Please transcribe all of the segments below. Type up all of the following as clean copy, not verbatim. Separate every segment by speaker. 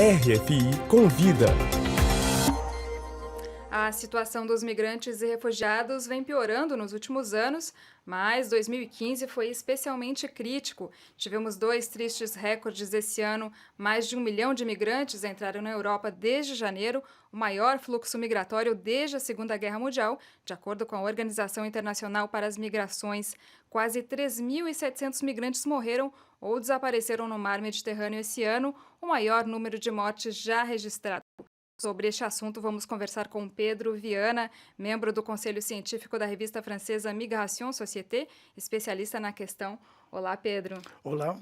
Speaker 1: RFI Convida.
Speaker 2: A situação dos migrantes e refugiados vem piorando nos últimos anos, mas 2015 foi especialmente crítico. Tivemos dois tristes recordes esse ano: mais de 1 milhão de imigrantes entraram na Europa desde janeiro, o maior fluxo migratório desde a Segunda Guerra Mundial, de acordo com a Organização Internacional para as Migrações. Quase 3.700 migrantes morreram ou desapareceram no mar Mediterrâneo esse ano, o maior número de mortes já registrado. Sobre este assunto, vamos conversar com Pedro Viana, membro do Conselho Científico da revista francesa Migration Société, especialista na questão. Olá, Pedro.
Speaker 3: Olá.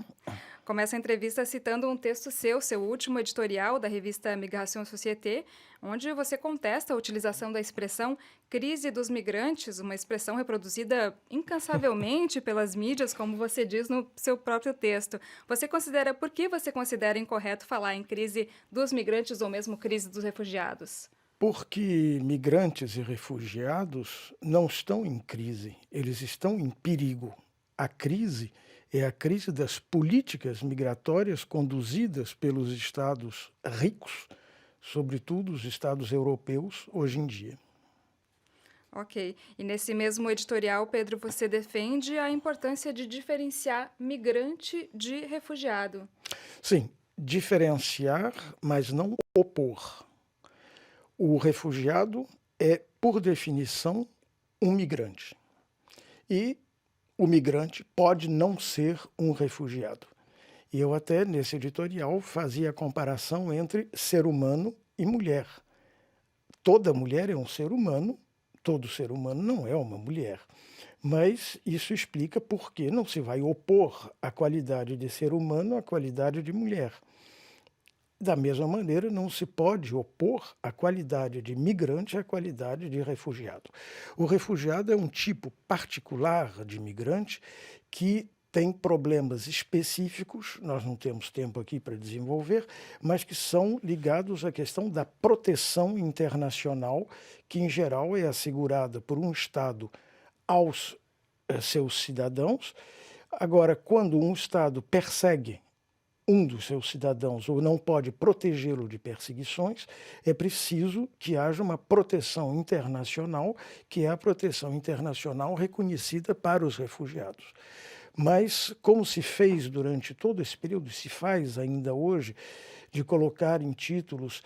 Speaker 2: Começa a entrevista citando um texto seu último editorial da revista Migration Société, onde você contesta a utilização da expressão crise dos migrantes, uma expressão reproduzida incansavelmente pelas mídias, como você diz no seu próprio texto. Por que você considera incorreto falar em crise dos migrantes ou mesmo crise dos refugiados?
Speaker 3: Porque migrantes e refugiados não estão em crise, eles estão em perigo. A crise é a crise das políticas migratórias conduzidas pelos estados ricos, sobretudo os estados europeus, hoje em dia.
Speaker 2: Ok. E nesse mesmo editorial, Pedro, você defende a importância de diferenciar migrante de refugiado.
Speaker 3: Sim, diferenciar, mas não opor. O refugiado é, por definição, um migrante. E o migrante pode não ser um refugiado. E eu até, nesse editorial, fazia a comparação entre ser humano e mulher. Toda mulher é um ser humano, todo ser humano não é uma mulher. Mas isso explica por que não se vai opor a qualidade de ser humano à qualidade de mulher. Da mesma maneira, não se pode opor a qualidade de migrante à qualidade de refugiado. O refugiado é um tipo particular de migrante que tem problemas específicos, nós não temos tempo aqui para desenvolver, mas que são ligados à questão da proteção internacional, que em geral é assegurada por um Estado aos seus cidadãos. Agora, quando um Estado persegue um dos seus cidadãos ou não pode protegê-lo de perseguições, é preciso que haja uma proteção internacional, que é a proteção internacional reconhecida para os refugiados. Mas, como se fez durante todo esse período, se faz ainda hoje, de colocar em títulos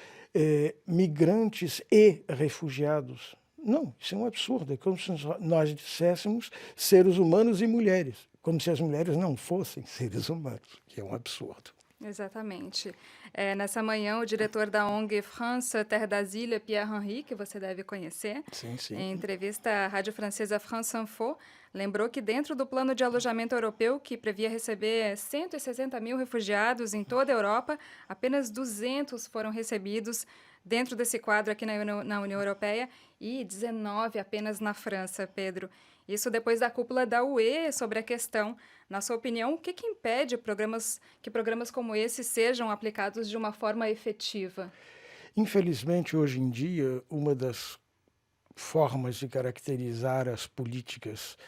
Speaker 3: migrantes e refugiados. Não, isso é um absurdo, é como se nós disséssemos seres humanos e mulheres, como se as mulheres não fossem seres humanos, que é um absurdo.
Speaker 2: Exatamente. Nessa manhã, o diretor da ONG France Terre d'Asile, Pierre Henry, que você deve conhecer,
Speaker 3: Sim.
Speaker 2: em entrevista à rádio francesa France Info, lembrou que dentro do plano de alojamento europeu, que previa receber 160 mil refugiados em toda a Europa, apenas 200 foram recebidos dentro desse quadro aqui na União Europeia e 19 apenas na França, Pedro. Isso depois da cúpula da UE sobre a questão. Na sua opinião, o que impede que programas como esse sejam aplicados de uma forma efetiva?
Speaker 3: Infelizmente, hoje em dia, uma das formas de caracterizar as políticas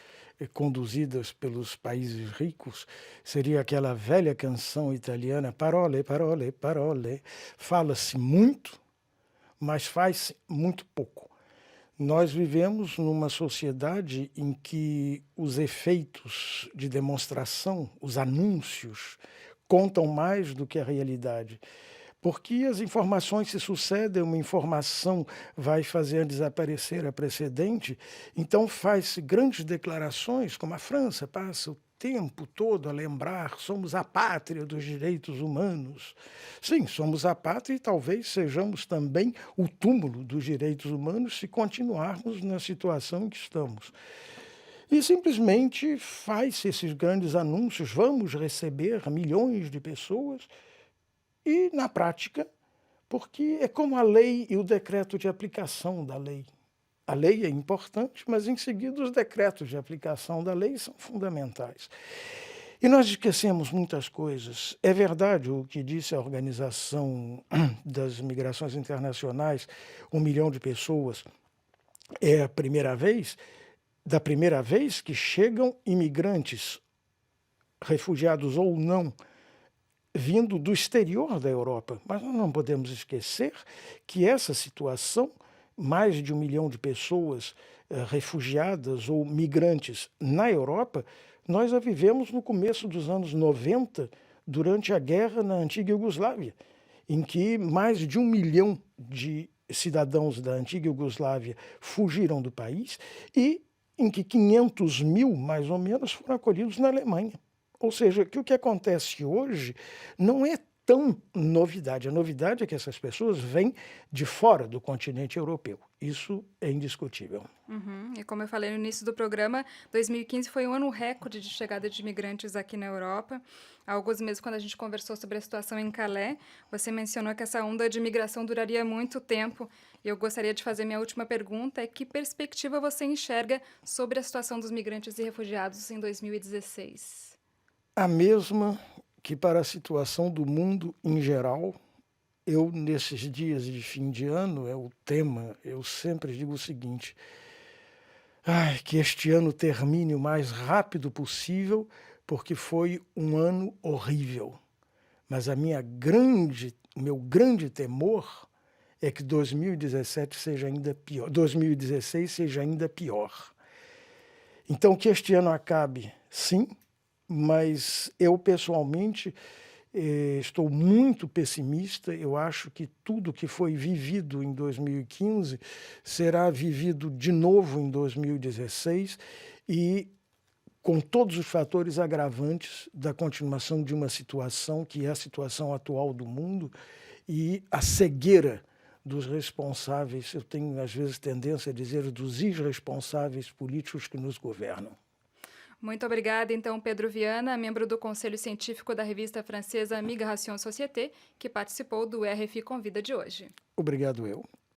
Speaker 3: conduzidas pelos países ricos seria aquela velha canção italiana, parole, parole, parole. Fala-se muito, mas faz muito pouco. Nós vivemos numa sociedade em que os efeitos de demonstração, os anúncios, contam mais do que a realidade. Porque as informações se sucedem, uma informação vai fazer desaparecer a precedente, então faz-se grandes declarações, como a França passa o tempo todo a lembrar, somos a pátria dos direitos humanos. Sim, somos a pátria e talvez sejamos também o túmulo dos direitos humanos se continuarmos na situação em que estamos. E simplesmente faz-se esses grandes anúncios, vamos receber milhões de pessoas, e na prática, porque é como a lei e o decreto de aplicação da lei. A lei é importante, mas em seguida os decretos de aplicação da lei são fundamentais. E nós esquecemos muitas coisas. É verdade o que disse a Organização das Migrações Internacionais, 1 milhão de pessoas, é a primeira vez, da primeira vez que chegam imigrantes, refugiados ou não, vindo do exterior da Europa. Mas nós não podemos esquecer que essa situação, mais de 1 milhão de pessoas refugiadas ou migrantes na Europa, nós a vivemos no começo dos anos 90, durante a guerra na antiga Iugoslávia, em que mais de 1 milhão de cidadãos da antiga Iugoslávia fugiram do país e em que 500 mil, mais ou menos, foram acolhidos na Alemanha. Ou seja, que o que acontece hoje não é tão novidade. A novidade é que essas pessoas vêm de fora do continente europeu. Isso é indiscutível.
Speaker 2: E como eu falei no início do programa, 2015 foi um ano recorde de chegada de imigrantes aqui na Europa. Há alguns meses, quando a gente conversou sobre a situação em Calais, você mencionou que essa onda de imigração duraria muito tempo. E eu gostaria de fazer minha última pergunta, que perspectiva você enxerga sobre a situação dos migrantes e refugiados em 2016?
Speaker 3: A mesma que para a situação do mundo em geral. Eu, nesses dias de fim de ano, é o tema, eu sempre digo o seguinte: que este ano termine o mais rápido possível, porque foi um ano horrível. Mas o meu grande temor é que 2017 seja ainda pior, 2016 seja ainda pior. Então, que este ano acabe, sim, mas eu, pessoalmente, estou muito pessimista. Eu acho que tudo que foi vivido em 2015 será vivido de novo em 2016 e com todos os fatores agravantes da continuação de uma situação que é a situação atual do mundo e a cegueira dos responsáveis, eu tenho às vezes tendência a dizer dos irresponsáveis políticos que nos governam.
Speaker 2: Muito obrigada, então, Pedro Viana, membro do Conselho Científico da revista francesa Migration Société, que participou do RFI Convida de hoje.
Speaker 3: Obrigado eu.